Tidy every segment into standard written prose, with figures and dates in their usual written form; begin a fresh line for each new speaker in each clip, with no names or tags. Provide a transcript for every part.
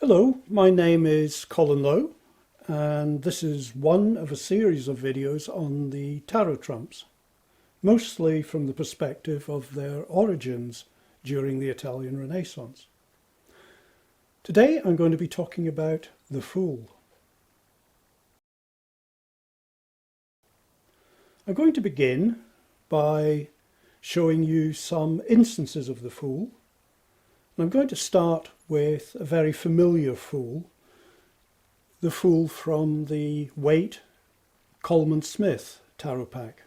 Hello, my name is Colin Lowe, and this is one of a series of videos on the tarot trumps, mostly from the perspective of their origins during the Italian Renaissance. Today I'm going to be talking about the Fool. I'm going to begin by showing you some instances of the Fool. I'm going to start with a very familiar Fool, the Fool from the Waite Coleman Smith tarot pack.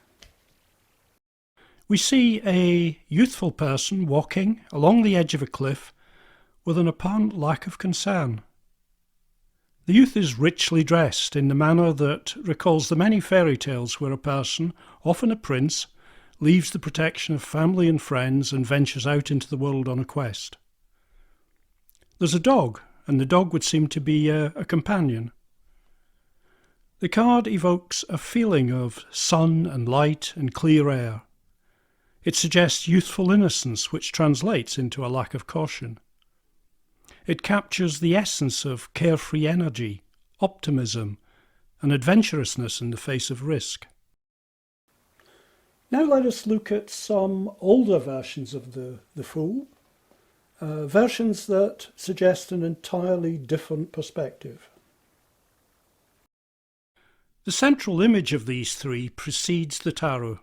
We see a youthful person walking along the edge of a cliff with an apparent lack of concern. The youth is richly dressed in the manner that recalls the many fairy tales where a person, often a prince, leaves the protection of family and friends and ventures out into the world on a quest. There's a dog, and the dog would seem to be a companion. The card evokes a feeling of sun and light and clear air. It suggests youthful innocence, which translates into a lack of caution. It captures the essence of carefree energy, optimism, and adventurousness in the face of risk. Now let us look at some older versions of the Fool. Versions that suggest an entirely different perspective. The central image of these three precedes the tarot.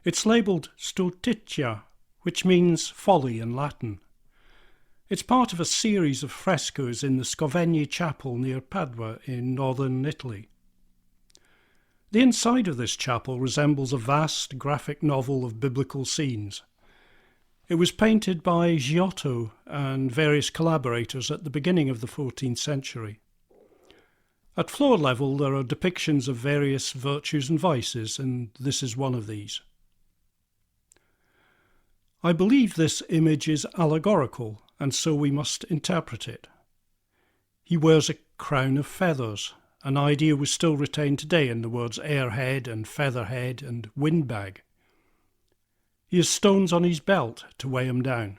It's labelled stultitia, which means folly in Latin. It's part of a series of frescoes in the Scrovegni chapel near Padua in northern Italy. The inside of this chapel resembles a vast graphic novel of biblical scenes. It was painted by Giotto and various collaborators at the beginning of the 14th century. At floor level there are depictions of various virtues and vices, and this is one of these. I believe this image is allegorical, and so we must interpret it. He wears a crown of feathers. An idea was still retained today in the words airhead and featherhead and windbag. He has stones on his belt to weigh him down.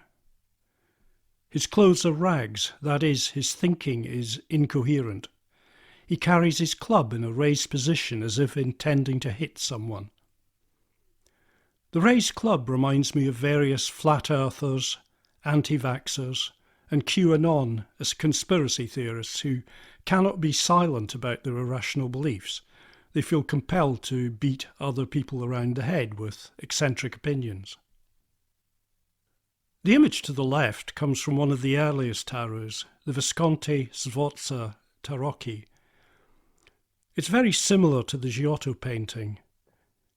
His clothes are rags, that is, his thinking is incoherent. He carries his club in a raised position as if intending to hit someone. The raised club reminds me of various flat earthers, anti-vaxxers, and QAnon as conspiracy theorists who cannot be silent about their irrational beliefs. They feel compelled to beat other people around the head with eccentric opinions. The image to the left comes from one of the earliest tarots, the Visconti Sforza Tarocchi. It's very similar to the Giotto painting.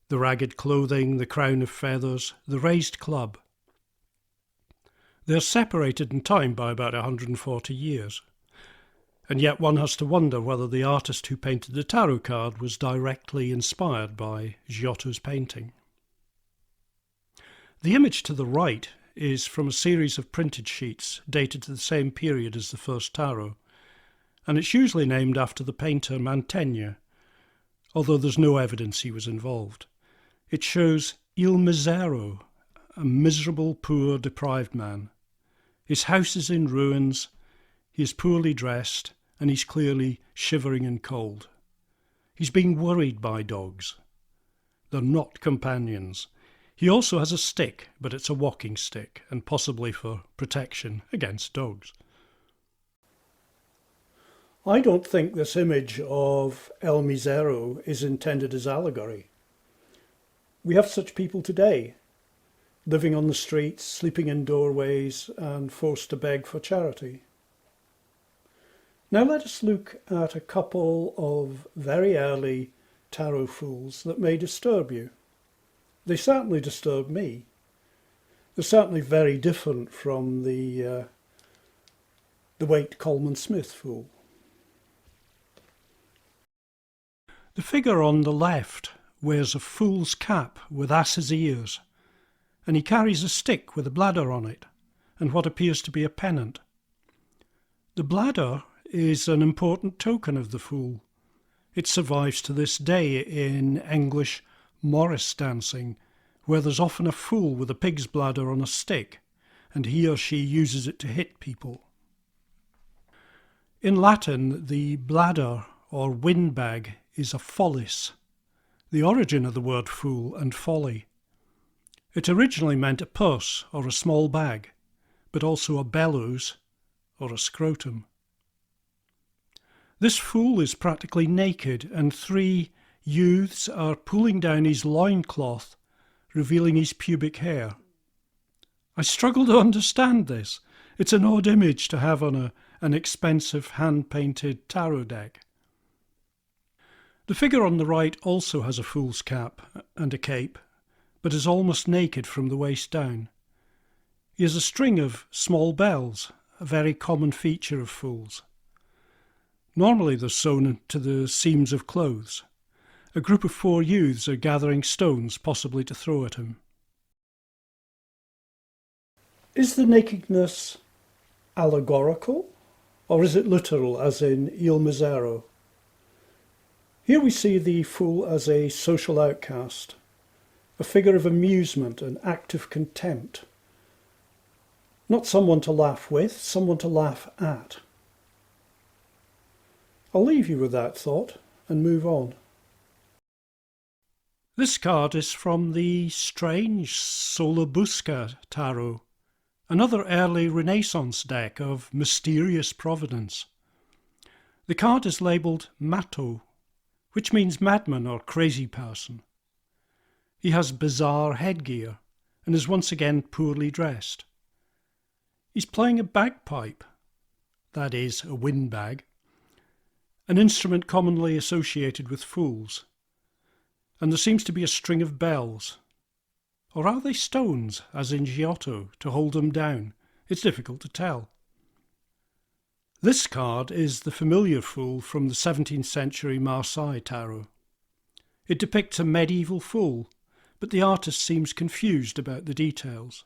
The ragged clothing, the crown of feathers, the raised club. They're separated in time by about 140 years. And yet one has to wonder whether the artist who painted the tarot card was directly inspired by Giotto's painting. The image to the right is from a series of printed sheets dated to the same period as the first tarot, and it's usually named after the painter Mantegna, although there's no evidence he was involved. It shows Il Misero, a miserable, poor, deprived man. His house is in ruins, he is poorly dressed, and he's clearly shivering and cold. He's being worried by dogs. They're not companions. He also has a stick, but it's a walking stick, and possibly for protection against dogs. I don't think this image of El Misero is intended as allegory. We have such people today, living on the streets, sleeping in doorways, and forced to beg for charity. Now let us look at a couple of very early tarot fools that may disturb you. They certainly disturb me. They're certainly very different from the Waite Coleman Smith fool. The figure on the left wears a fool's cap with ass's ears, and he carries a stick with a bladder on it, and what appears to be a pennant. The bladder is an important token of the fool. It survives to this day in English Morris dancing, where there's often a fool with a pig's bladder on a stick, and he or she uses it to hit people. In Latin, the bladder or windbag is a follis, the origin of the word fool and folly. It originally meant a purse or a small bag, but also a bellows or a scrotum. This fool is practically naked, and three youths are pulling down his loincloth, revealing his pubic hair. I struggle to understand this. It's an odd image to have on an expensive hand-painted tarot deck. The figure on the right also has a fool's cap and a cape, but is almost naked from the waist down. He has a string of small bells, a very common feature of fools. Normally they're sewn to the seams of clothes. A group of 4 youths are gathering stones, possibly to throw at him. Is the nakedness allegorical, or is it literal, as in Il Misero? Here we see the fool as a social outcast, a figure of amusement and active contempt. Not someone to laugh with, someone to laugh at. I'll leave you with that thought and move on. This card is from the strange Solabusca tarot, another early Renaissance deck of mysterious providence. The card is labelled Matto, which means madman or crazy person. He has bizarre headgear and is once again poorly dressed. He's playing a bagpipe, that is, a windbag, an instrument commonly associated with fools, and there seems to be a string of bells. Or are they stones, as in Giotto, to hold them down? It's difficult to tell. This card is the familiar fool from the 17th century Marseille tarot. It depicts a medieval fool, but the artist seems confused about the details.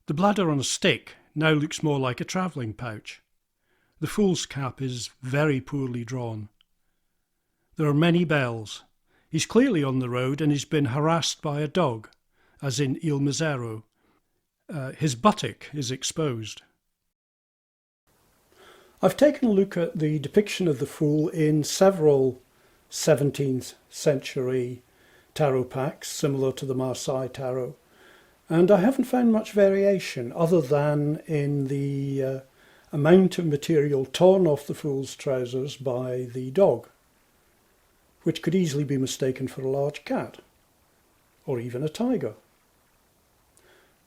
The bladder on a stick now looks more like a travelling pouch. The fool's cap is very poorly drawn. There are many bells. He's clearly on the road and he's been harassed by a dog, as in Il Misero. His buttock is exposed. I've taken a look at the depiction of the fool in several 17th century tarot packs, similar to the Marseille tarot, and I haven't found much variation other than in the amount of material torn off the fool's trousers by the dog, which could easily be mistaken for a large cat, or even a tiger.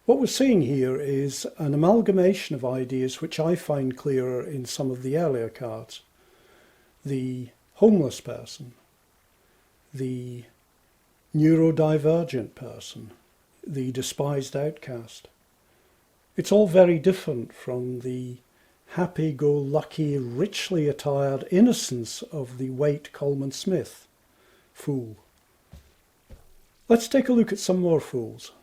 What we're seeing here is an amalgamation of ideas which I find clearer in some of the earlier cards. The homeless person, the neurodivergent person, the despised outcast. It's all very different from the happy-go-lucky, richly attired innocence of the Waite Coleman Smith fool. Let's take a look at some more fools.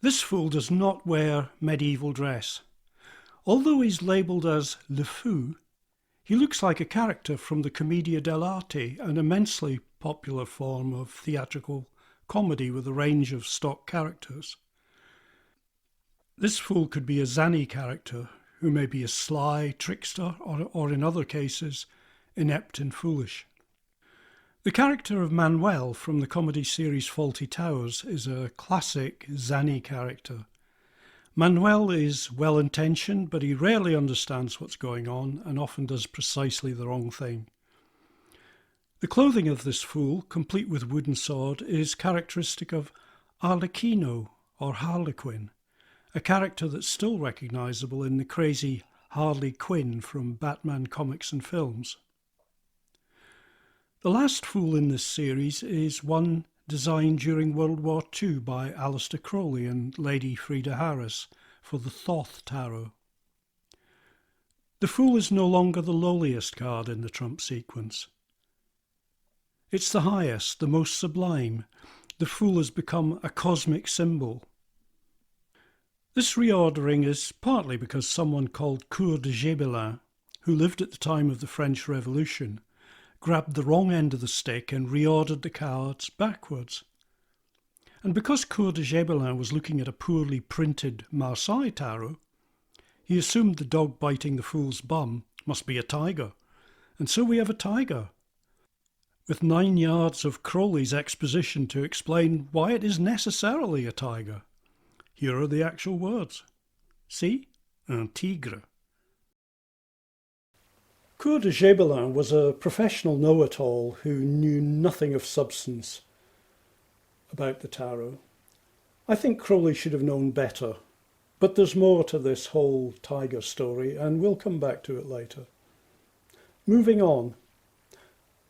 This fool does not wear medieval dress. Although he's labelled as Le Fou, he looks like a character from the Commedia dell'arte, an immensely popular form of theatrical comedy with a range of stock characters. This fool could be a zany character who may be a sly trickster or in other cases, inept and foolish. The character of Manuel from the comedy series Fawlty Towers is a classic zany character. Manuel is well-intentioned, but he rarely understands what's going on and often does precisely the wrong thing. The clothing of this fool, complete with wooden sword, is characteristic of Arlecchino or Harlequin, a character that's still recognisable in the crazy Harley Quinn from Batman comics and films. The last fool in this series is one designed during World War II by Aleister Crowley and Lady Frieda Harris for the Thoth Tarot. The fool is no longer the lowliest card in the trump sequence. It's the highest, the most sublime. The fool has become a cosmic symbol. This reordering is partly because someone called Coeur de Gébelin, who lived at the time of the French Revolution, grabbed the wrong end of the stick and reordered the cards backwards. And because Coeur de Gébelin was looking at a poorly printed Marseille tarot, He assumed the dog biting the fool's bum must be a tiger, and so we have a tiger, with 9 yards of Crowley's exposition to explain why it is necessarily a tiger. Here are the actual words. See? Un tigre. Coeur de Gébelin was a professional know-it-all who knew nothing of substance about the tarot. I think Crowley should have known better, but there's more to this whole tiger story, and we'll come back to it later. Moving on.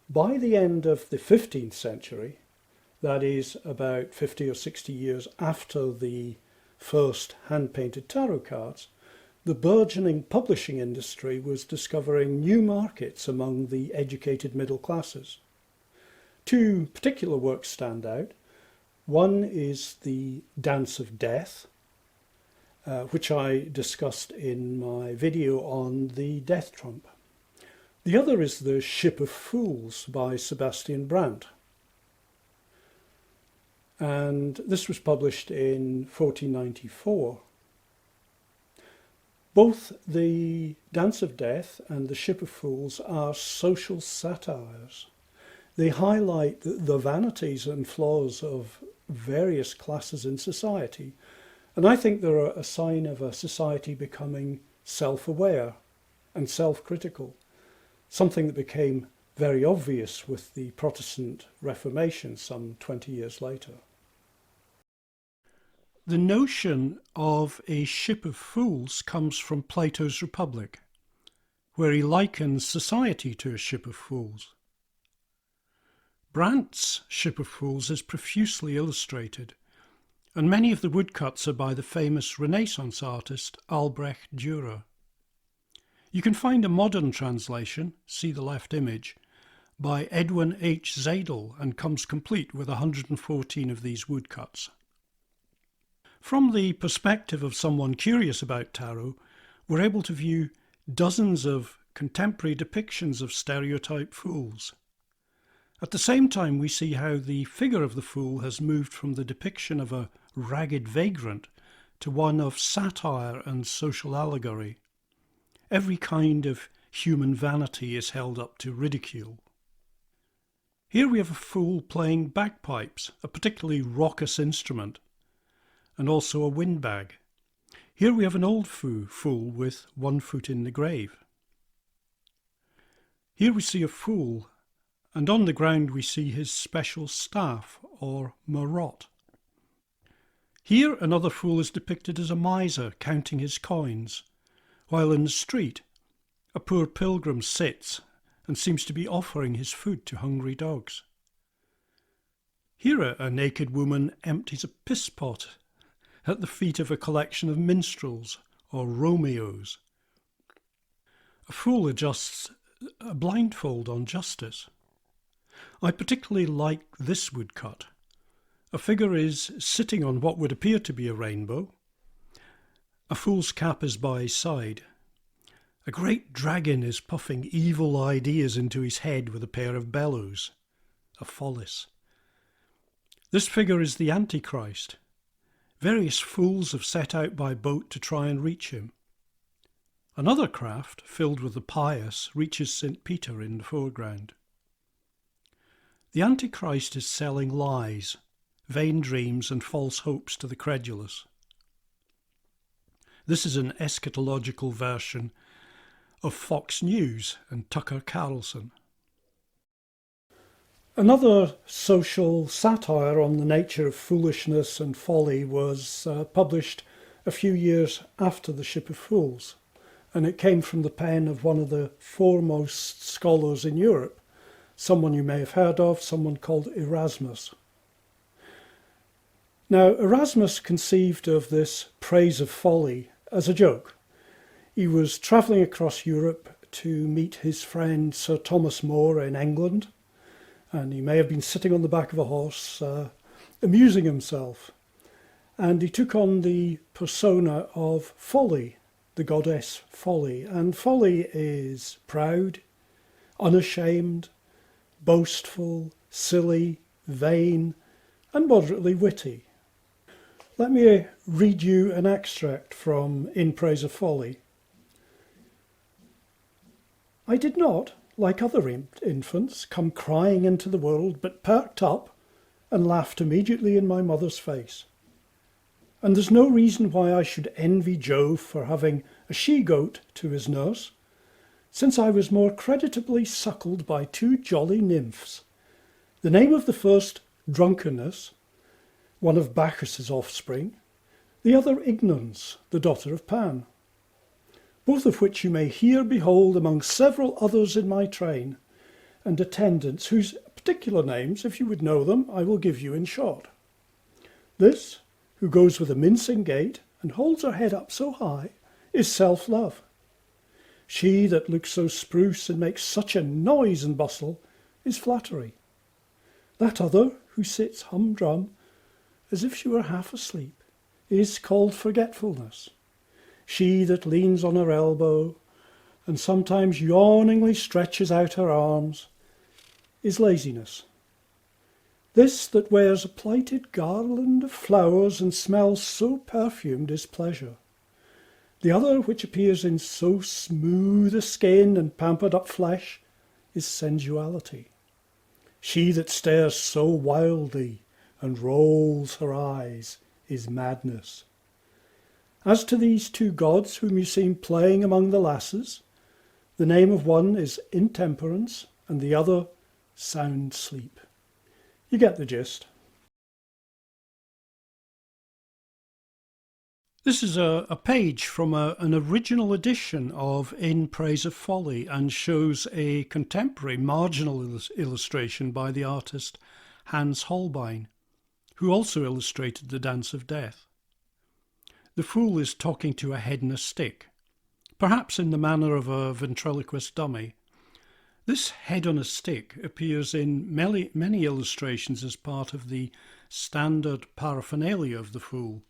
By the end of the 15th century, that is about 50 or 60 years after the first hand-painted tarot cards, the burgeoning publishing industry was discovering new markets among the educated middle classes. 2 particular works stand out. One is the Dance of Death, which I discussed in my video on the Death Trump. The other is the Ship of Fools by Sebastian Brandt. And this was published in 1494. Both the Dance of Death and the Ship of Fools are social satires. They highlight the vanities and flaws of various classes in society, and I think they're a sign of a society becoming self-aware and self-critical, something that became very obvious with the Protestant Reformation some 20 years later. The notion of a ship of fools comes from Plato's Republic, where he likens society to a ship of fools. Brandt's Ship of Fools is profusely illustrated, and many of the woodcuts are by the famous Renaissance artist Albrecht Dürer. You can find a modern translation, see the left image, by Edwin H. Zadel, and comes complete with 114 of these woodcuts. From the perspective of someone curious about tarot, we're able to view dozens of contemporary depictions of stereotype fools. At the same time, we see how the figure of the fool has moved from the depiction of a ragged vagrant to one of satire and social allegory. Every kind of human vanity is held up to ridicule. Here we have a fool playing bagpipes, a particularly raucous instrument, and also a windbag. Here we have an old fool with 1 foot in the grave. Here we see a fool, and on the ground we see his special staff, or marotte. Here another fool is depicted as a miser counting his coins, while in the street a poor pilgrim sits and seems to be offering his food to hungry dogs. Here a naked woman empties a piss pot at the feet of a collection of minstrels, or Romeos. A fool adjusts a blindfold on justice. I particularly like this woodcut. A figure is sitting on what would appear to be a rainbow. A fool's cap is by his side. A great dragon is puffing evil ideas into his head with a pair of bellows, a phallus. This figure is the Antichrist. Various fools have set out by boat to try and reach him. Another craft, filled with the pious, reaches St. Peter in the foreground. The Antichrist is selling lies, vain dreams and false hopes to the credulous. This is an eschatological version of Fox News and Tucker Carlson. Another social satire on the nature of foolishness and folly was published a few years after The Ship of Fools, and it came from the pen of one of the foremost scholars in Europe, someone you may have heard of, someone called Erasmus. Now, Erasmus conceived of this praise of folly as a joke. He was travelling across Europe to meet his friend Sir Thomas More in England, and he may have been sitting on the back of a horse, amusing himself. And he took on the persona of Folly, the goddess Folly. And Folly is proud, unashamed, boastful, silly, vain, and moderately witty. Let me read you an extract from In Praise of Folly. I did not, like other infants, come crying into the world, but perked up and laughed immediately in my mother's face. And there's no reason why I should envy Jove for having a she-goat to his nurse, since I was more creditably suckled by two jolly nymphs. The name of the first, Drunkenness, one of Bacchus's offspring, the other Ignorance, the daughter of Pan, both of which you may here behold among several others in my train, and attendants whose particular names, if you would know them, I will give you in short. This, who goes with a mincing gait and holds her head up so high, is self-love. She that looks so spruce and makes such a noise and bustle is flattery. That other, who sits humdrum as if she were half asleep, is called forgetfulness. She that leans on her elbow and sometimes yawningly stretches out her arms is laziness. This that wears a plaited garland of flowers and smells so perfumed is pleasure. The other, which appears in so smooth a skin and pampered up flesh, is sensuality. She that stares so wildly and rolls her eyes is madness. As to these two gods whom you seem playing among the lasses, the name of one is intemperance and the other sound sleep. You get the gist. This is a page from an original edition of In Praise of Folly and shows a contemporary marginal illustration by the artist Hans Holbein, who also illustrated The Dance of Death. The fool is talking to a head and a stick, perhaps in the manner of a ventriloquist dummy. This head on a stick appears in many illustrations as part of the standard paraphernalia of the fool,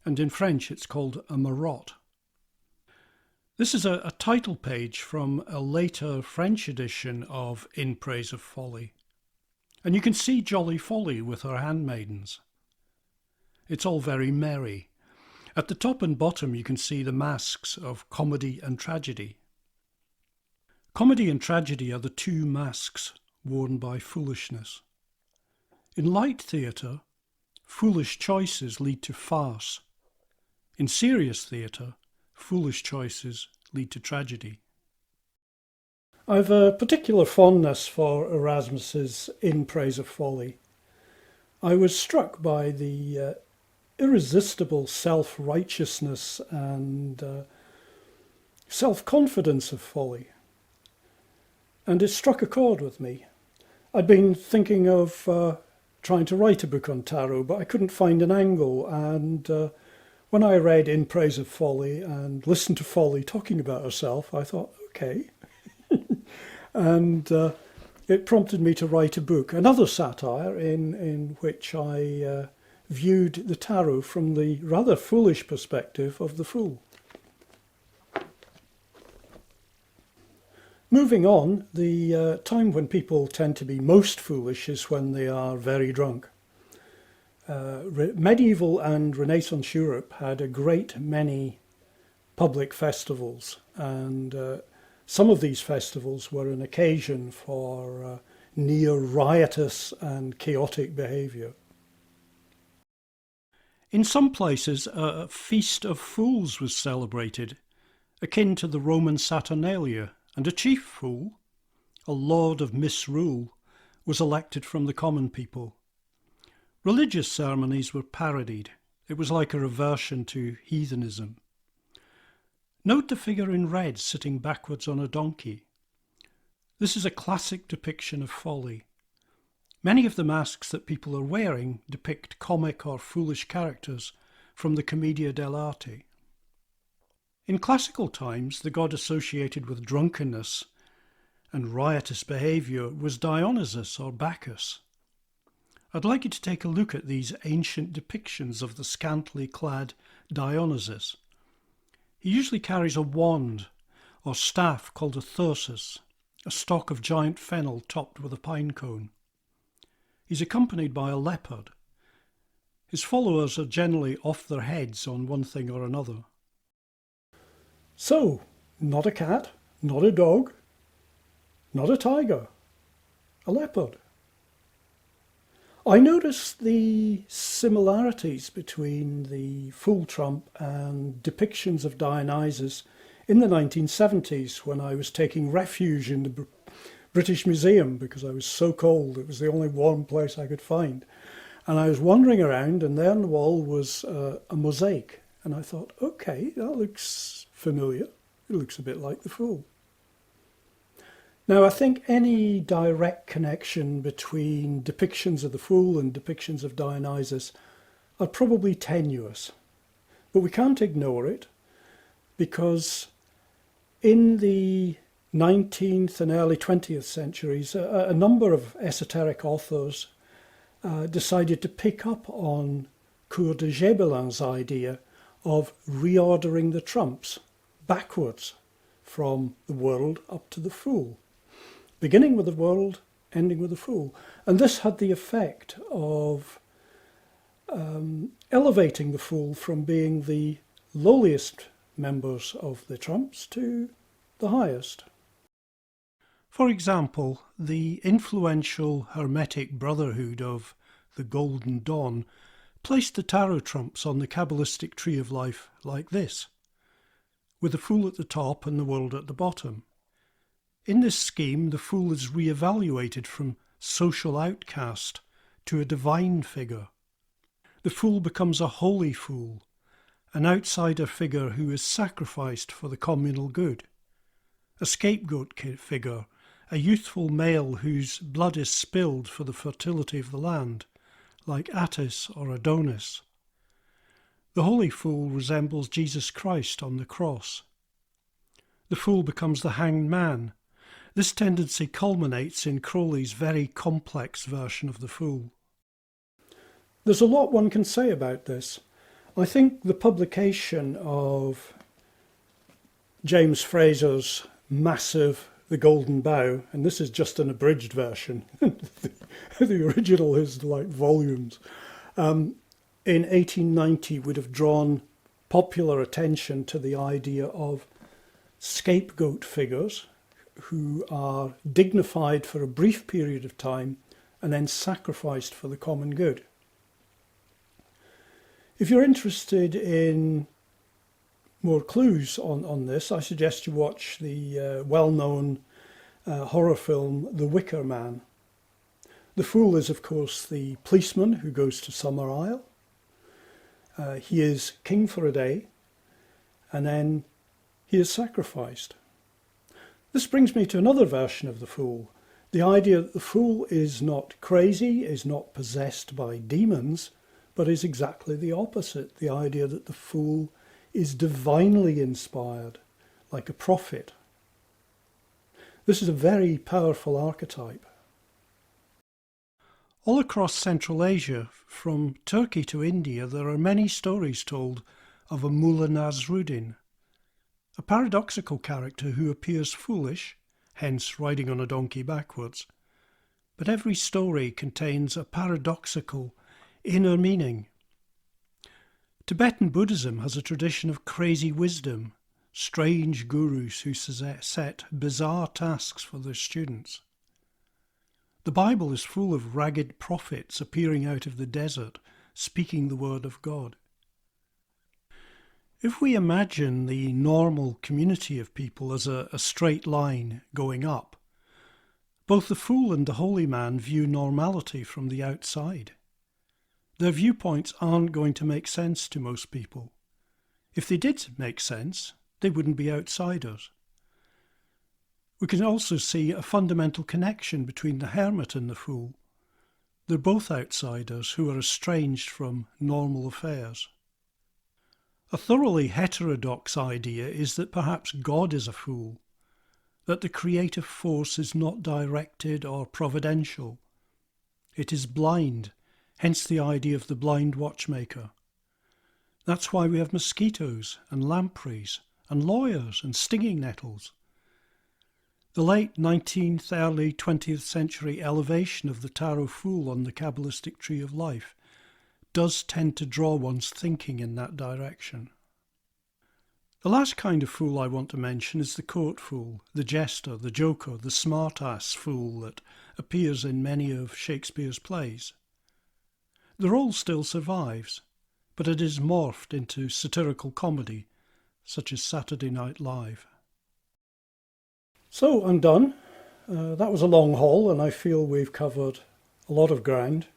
and in French it's called a marotte. This is a title page from a later French edition of In Praise of Folly, and you can see jolly Folly with her handmaidens. It's all very merry. At the top and bottom you can see the masks of comedy and tragedy. Comedy and tragedy are the two masks worn by foolishness. In light theatre, foolish choices lead to farce. In serious theatre, foolish choices lead to tragedy. I've a particular fondness for Erasmus's In Praise of Folly. I was struck by the irresistible self-righteousness and self-confidence of folly, and it struck a chord with me. I'd been thinking of trying to write a book on tarot, but I couldn't find an angle, and when I read In Praise of Folly and listened to Folly talking about herself, I thought, okay. And it prompted me to write a book, another satire in which I viewed the tarot from the rather foolish perspective of the fool. Moving on, the time when people tend to be most foolish is when they are very drunk. Medieval and Renaissance Europe had a great many public festivals, and some of these festivals were an occasion for near riotous and chaotic behaviour. In some places, a feast of fools was celebrated, akin to the Roman Saturnalia, and a chief fool, a lord of misrule, was elected from the common people. Religious ceremonies were parodied. It was like a reversion to heathenism. Note the figure in red sitting backwards on a donkey. This is a classic depiction of folly. Many of the masks that people are wearing depict comic or foolish characters from the Commedia dell'arte. In classical times, the god associated with drunkenness and riotous behaviour was Dionysus or Bacchus. I'd like you to take a look at these ancient depictions of the scantily clad Dionysus. He usually carries a wand or staff called a thyrsus, a stalk of giant fennel topped with a pine cone. He's accompanied by a leopard. His followers are generally off their heads on one thing or another. So, not a cat, not a dog, Not a tiger, a leopard. I noticed the similarities between the Fool Trump and depictions of Dionysus in the 1970s when I was taking refuge in the British Museum because I was so cold. It was the only warm place I could find. And I was wandering around, and there on the wall was a mosaic. And I thought, okay, that looks familiar. It looks a bit like the Fool. Now, I think any direct connection between depictions of the Fool and depictions of Dionysus are probably tenuous. But we can't ignore it because in the 19th and early 20th centuries, a number of esoteric authors decided to pick up on Coeur de Gébelin's idea of reordering the trumps backwards from the world up to the Fool. Beginning with the world, ending with the Fool. And this had the effect of elevating the Fool from being the lowliest members of the trumps to the highest. For example, the influential Hermetic Brotherhood of the Golden Dawn placed the tarot trumps on the Kabbalistic tree of life like this, with the Fool at the top and the world at the bottom. In this scheme, the Fool is re-evaluated from social outcast to a divine figure. The Fool becomes a holy fool, an outsider figure who is sacrificed for the communal good, a scapegoat figure, a youthful male whose blood is spilled for the fertility of the land, like Attis or Adonis. The holy fool resembles Jesus Christ on the cross. The Fool becomes the hanged man. This tendency culminates in Crowley's very complex version of the Fool. There's a lot one can say about this. I think the publication of James Fraser's massive The Golden Bough, and this is just an abridged version, the original is like volumes, in 1890 would have drawn popular attention to the idea of scapegoat figures who are dignified for a brief period of time and then sacrificed for the common good. If you're interested in more clues on this, I suggest you watch the well-known horror film The Wicker Man. The Fool is, of course, the policeman who goes to Summer Isle. He is king for a day, and then he is sacrificed. This brings me to another version of the Fool. The idea that the Fool is not crazy, is not possessed by demons, but is exactly the opposite. The idea that the Fool is divinely inspired, like a prophet. This is a very powerful archetype. All across Central Asia, from Turkey to India, there are many stories told of a Mullah Nasruddin, a paradoxical character who appears foolish, hence riding on a donkey backwards. But every story contains a paradoxical inner meaning. Tibetan Buddhism has a tradition of crazy wisdom, strange gurus who set bizarre tasks for their students. The Bible is full of ragged prophets appearing out of the desert, speaking the word of God. If we imagine the normal community of people as a straight line going up, both the fool and the holy man view normality from the outside. Their viewpoints aren't going to make sense to most people. If they did make sense, they wouldn't be outsiders. We can also see a fundamental connection between the hermit and the fool. They're both outsiders who are estranged from normal affairs. A thoroughly heterodox idea is that perhaps God is a fool, that the creative force is not directed or providential. It is blind, hence the idea of the blind watchmaker. That's why we have mosquitoes and lampreys and lawyers and stinging nettles. The late 19th, early 20th century elevation of the tarot fool on the Kabbalistic tree of life does tend to draw one's thinking in that direction. The last kind of fool I want to mention is the court fool, the jester, the joker, the smart-ass fool that appears in many of Shakespeare's plays. The role still survives, but it is morphed into satirical comedy, such as Saturday Night Live. So I'm done. That was a long haul, and I feel we've covered a lot of ground.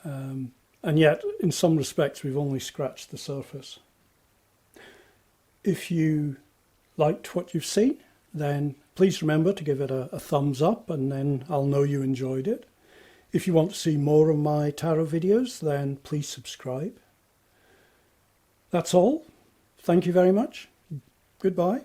And yet, in some respects, we've only scratched the surface. If you liked what you've seen, then please remember to give it a thumbs up, and then I'll know you enjoyed it. If you want to see more of my tarot videos, then please subscribe. That's all. Thank you very much. Goodbye.